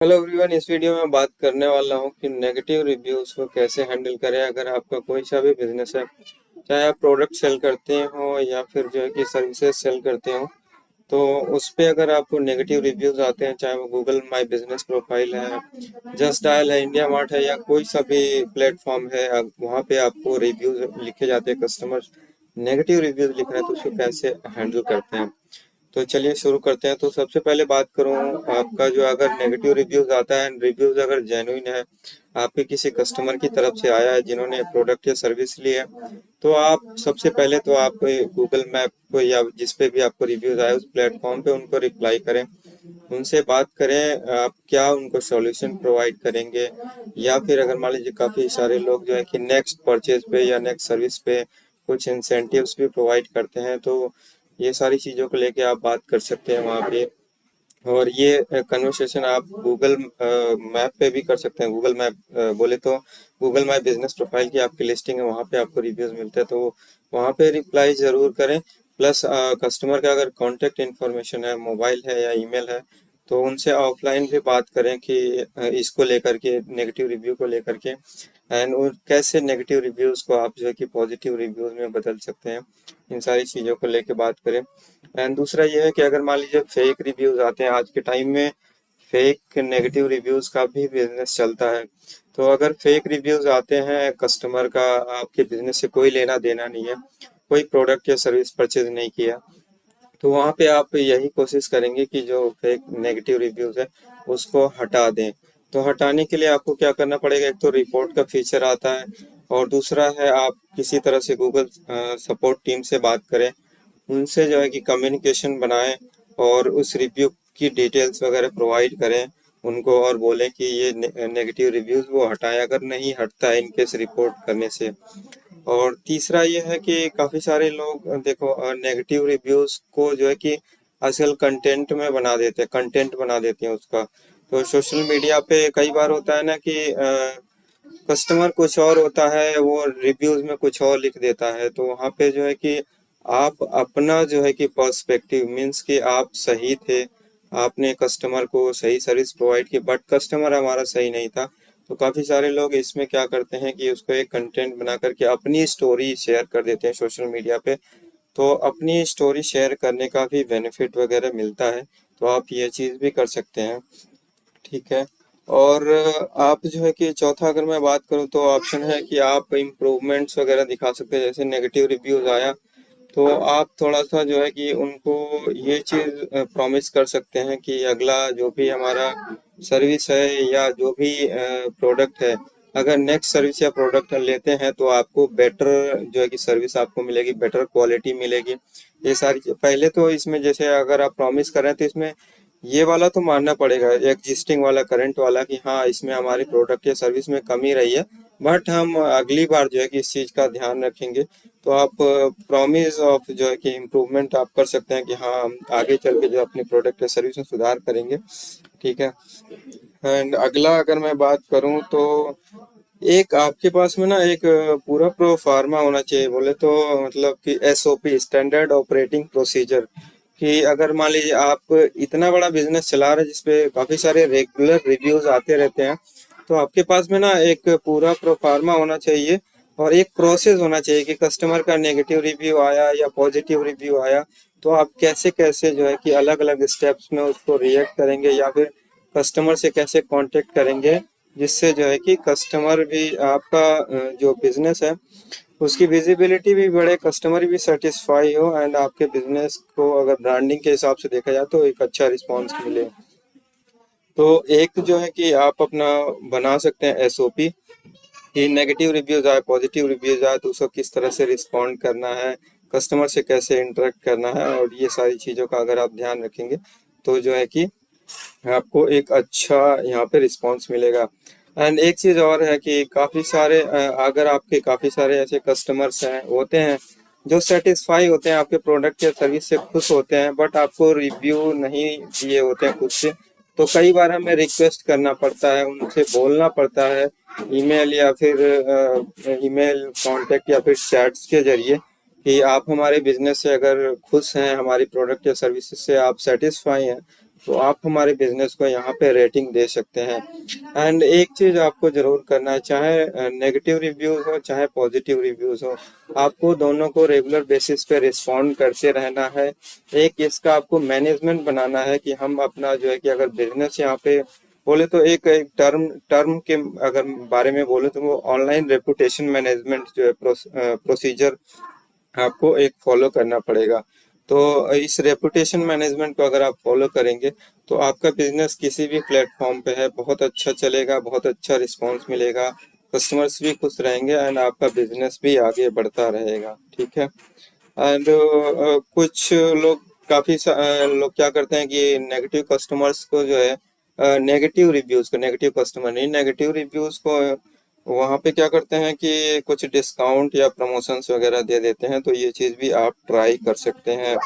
Hello everyone, इस video में बात करने वाला हूँ कि नेगेटिव रिव्यूज़ को कैसे हैंडल करें। अगर आपका कोई सा भी बिजनेस है, चाहे आप प्रोडक्ट सेल करते हो या फिर जो है कि सर्विसेज सेल करते हो, तो उस पे अगर आपको नेगेटिव रिव्यूज़ आते हैं, चाहे वो गूगल माई बिजनेस प्रोफाइल है, जस्ट डायल है, इंडिया मार्ट है या कोई सा भी प्लेटफॉर्म है, वहाँ पे आपको रिव्यूज़ लिखे जाते हैं, कस्टमर नेगेटिव रिव्यूज़ लिख रहे हैं, तो उसको कैसे हैंडल करते हैं। तो चलिए शुरू करते हैं। तो सबसे पहले बात करूं, आपका जो अगर नेगेटिव रिव्यूज आता है, रिव्यूज अगर जेन्युइन है, आपके किसी कस्टमर की तरफ से आया है जिन्होंने प्रोडक्ट या सर्विस ली है, तो आप सबसे पहले तो आप गूगल मैप को या जिस पे भी आपको रिव्यूज आए उस प्लेटफॉर्म पे उनको रिप्लाई करें, उनसे बात करें आप क्या उनको सॉल्यूशन प्रोवाइड करेंगे। या फिर अगर मान लीजिए काफ़ी सारे लोग जो है कि नेक्स्ट परचेज पे या नेक्स्ट सर्विस पे कुछ इंसेंटिव्स भी प्रोवाइड करते हैं, तो ये सारी चीज़ों को लेके आप बात कर सकते हैं वहाँ पे। और ये कन्वर्सेशन आप गूगल मैप पे भी कर सकते हैं। गूगल मैप बोले तो गूगल माई बिजनेस प्रोफाइल की आपकी लिस्टिंग है, वहाँ पे आपको रिव्यूज़ मिलते हैं, तो वहाँ पे रिप्लाई ज़रूर करें। प्लस कस्टमर का अगर कॉन्टेक्ट इन्फॉर्मेशन है, मोबाइल है या ईमेल है, तो उनसे ऑफलाइन भी बात करें कि इसको लेकर के, नेगेटिव रिव्यू को लेकर के, एंड कैसे नेगेटिव रिव्यूज़ को आप जो है कि पॉजिटिव रिव्यूज़ में बदल सकते हैं। इन सारी चीज़ों को लेके बात करें। एंड दूसरा ये है कि अगर मान लीजिए फेक रिव्यूज आते हैं आज के टाइम में, फेक नेगेटिव रिव्यूज का भी बिजनेस चलता है। तो अगर फेक रिव्यूज आते हैं, कस्टमर का आपके बिजनेस से कोई लेना देना नहीं है, कोई प्रोडक्ट या सर्विस परचेज नहीं किया, तो वहाँ पे आप यही कोशिश करेंगे कि जो फेक नेगेटिव रिव्यूज है उसको हटा दें। तो हटाने के लिए आपको क्या करना पड़ेगा, एक तो रिपोर्ट का फीचर आता है, और दूसरा है आप किसी तरह से गूगल सपोर्ट टीम से बात करें, उनसे जो है कि कम्युनिकेशन बनाएं और उस रिव्यू की डिटेल्स वगैरह प्रोवाइड करें उनको, और बोलें कि ये नेगेटिव रिव्यूज़ वो हटाएं अगर नहीं हटता है इनकेस रिपोर्ट करने से। और तीसरा ये है कि काफ़ी सारे लोग देखो नेगेटिव रिव्यूज़ को जो है कि आजकल कंटेंट में बना देते हैं, कंटेंट बना देते हैं उसका। तो सोशल मीडिया पे कई बार होता है ना कि कस्टमर कुछ और होता है, वो रिव्यूज में कुछ और लिख देता है, तो वहाँ पे जो है कि आप अपना जो है कि पर्सपेक्टिव मीन्स कि आप सही थे, आपने कस्टमर को सही सर्विस प्रोवाइड की, बट कस्टमर हमारा सही नहीं था। तो काफ़ी सारे लोग इसमें क्या करते हैं कि उसको एक कंटेंट बना करके अपनी स्टोरी शेयर कर देते हैं सोशल मीडिया पे। तो अपनी स्टोरी शेयर करने का भी बेनिफिट वगैरह मिलता है, तो आप ये चीज़ भी कर सकते हैं। ठीक है। और आप जो है कि चौथा अगर मैं बात करूं तो ऑप्शन है कि आप इम्प्रूवमेंट्स वगैरह दिखा सकते हैं। जैसे नेगेटिव रिव्यूज आया तो आप थोड़ा सा जो है कि उनको ये चीज़ प्रॉमिस कर सकते हैं कि अगला जो भी हमारा सर्विस है या जो भी प्रोडक्ट है, अगर नेक्स्ट सर्विस या प्रोडक्ट लेते हैं तो आपको बेटर जो है कि सर्विस आपको मिलेगी, बेटर क्वालिटी मिलेगी। ये सारी पहले तो इसमें जैसे अगर आप प्रॉमिस कर रहे हैं तो इसमें ये वाला तो मानना पड़ेगा, एग्जिस्टिंग वाला, करंट वाला, कि हाँ इसमें हमारी प्रोडक्ट या सर्विस में कमी रही है, बट हम अगली बार जो है कि इस चीज़ का ध्यान रखेंगे। तो आप प्रॉमिस ऑफ जो है कि इम्प्रूवमेंट आप कर सकते हैं कि हाँ हम आगे चल के जो अपनी प्रोडक्ट या सर्विस में सुधार करेंगे। ठीक है। एंड अगला अगर मैं बात करूं तो एक आपके पास में ना एक पूरा प्रो फार्मा होना चाहिए, बोले तो मतलब कि एसओपी, स्टैंडर्ड ऑपरेटिंग प्रोसीजर, कि अगर मान लीजिए आप इतना बड़ा बिजनेस चला रहे हैं जिसपे काफी सारे रेगुलर रिव्यूज आते रहते हैं, तो आपके पास में ना एक पूरा प्रो फार्मा होना चाहिए और एक प्रोसेस होना चाहिए कि कस्टमर का नेगेटिव रिव्यू आया या पॉजिटिव रिव्यू आया, तो आप कैसे कैसे जो है कि अलग अलग स्टेप्स में उसको रिएक्ट करेंगे या फिर कस्टमर से कैसे कांटेक्ट करेंगे, जिससे जो है कि कस्टमर भी आपका जो बिजनेस है उसकी विजिबिलिटी भी बढ़े, कस्टमर भी सेटिस्फाई हो, एंड आपके बिजनेस को अगर ब्रांडिंग के हिसाब से देखा जाए तो एक अच्छा रिस्पांस मिले। तो एक जो है कि आप अपना बना सकते हैं एसओपी, कि नेगेटिव रिव्यूज आए, पॉजिटिव रिव्यूज आए, तो उसको किस तरह से रिस्पॉन्ड करना है, कस्टमर से कैसे इंटरेक्ट करना है, और ये सारी चीज़ों का अगर आप ध्यान रखेंगे तो जो है कि आपको एक अच्छा यहाँ पे रिस्पांस मिलेगा। एंड एक चीज़ और है कि काफ़ी सारे अगर आपके काफ़ी सारे ऐसे कस्टमर्स हैं, होते हैं जो सेटिस्फाई होते हैं आपके प्रोडक्ट या सर्विस से, खुश होते हैं, बट आपको रिव्यू नहीं दिए होते हैं खुद से, तो कई बार हमें रिक्वेस्ट करना पड़ता है, उनसे बोलना पड़ता है ईमेल या फिर ईमेल कांटेक्ट या फिर चैट्स के जरिए, कि आप हमारे बिजनेस से अगर खुश हैं, हमारी प्रोडक्ट या सर्विसेज से आप सेटिस्फाई हैं, तो आप हमारे बिजनेस को यहाँ पे रेटिंग दे सकते हैं। एंड एक चीज आपको जरूर करना है, चाहे नेगेटिव रिव्यूज हो चाहे पॉजिटिव रिव्यूज हो, आपको दोनों को रेगुलर बेसिस पे रिस्पॉन्ड करते रहना है। एक इसका आपको मैनेजमेंट बनाना है कि हम अपना जो है कि अगर बिजनेस यहाँ पे बोले तो एक टर्म टर्म के अगर बारे में बोले तो वो ऑनलाइन रेपुटेशन मैनेजमेंट जो है प्रोसीजर आपको एक फॉलो करना पड़ेगा। तो इस रेपुटेशन मैनेजमेंट को अगर आप फॉलो करेंगे तो आपका बिजनेस किसी भी प्लेटफॉर्म पे है बहुत अच्छा चलेगा, बहुत अच्छा रिस्पांस मिलेगा, कस्टमर्स भी खुश रहेंगे एंड आपका बिजनेस भी आगे बढ़ता रहेगा। ठीक है। एंड कुछ लोग लोग क्या करते हैं कि नेगेटिव कस्टमर्स को जो है नेगेटिव रिव्यूज को, नेगेटिव कस्टमर नहीं, नेगेटिव रिव्यूज को वहाँ पे क्या करते हैं कि कुछ डिस्काउंट या प्रमोशंस वगैरह दे देते हैं। तो ये चीज़ भी आप ट्राई कर सकते हैं।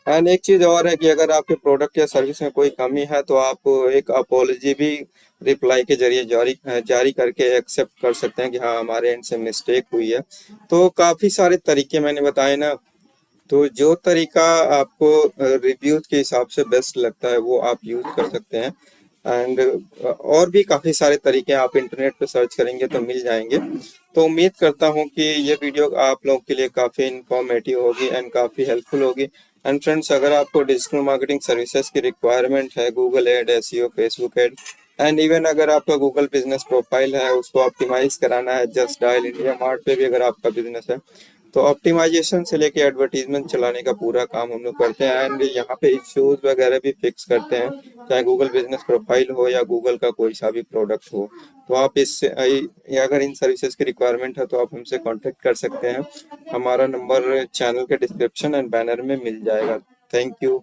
एंड एक चीज़ और है कि अगर आपके प्रोडक्ट या सर्विस में कोई कमी है तो आप एक अपॉलजी भी रिप्लाई के जरिए जारी जारी करके एक्सेप्ट कर सकते हैं कि हाँ हमारे एंड से मिस्टेक हुई है। तो काफ़ी सारे तरीके मैंने बताए ना, तो जो तरीका आपको रिव्यूज के हिसाब से बेस्ट लगता है वो आप यूज कर सकते हैं। एंड और भी काफी सारे तरीके आप इंटरनेट पे सर्च करेंगे तो मिल जाएंगे। तो उम्मीद करता हूँ कि ये वीडियो आप लोगों के लिए काफी इंफॉर्मेटिव होगी एंड काफी हेल्पफुल होगी। एंड फ्रेंड्स, अगर आपको डिजिटल मार्केटिंग सर्विसेज की रिक्वायरमेंट है, Google ad, SEO, Facebook ad and even अगर आपका गूगल बिजनेस प्रोफाइल है उसको ऑप्टिमाइज कराना है, जस्ट डायल इंडिया मार्ट पे भी अगर आपका बिजनेस है तो ऑप्टिमाइजेशन से लेके एडवर्टीजमेंट चलाने का पूरा काम हम लोग करते हैं। एंड यहाँ पे इश्यूज वगैरह भी फिक्स करते हैं, चाहे गूगल बिजनेस प्रोफाइल हो या गूगल का कोई सा भी प्रोडक्ट हो। तो आप इससे अगर इन सर्विसेज की रिक्वायरमेंट है तो आप हमसे कांटेक्ट कर सकते हैं। हमारा नंबर चैनल के डिस्क्रिप्शन एंड बैनर में मिल जाएगा। Thank you.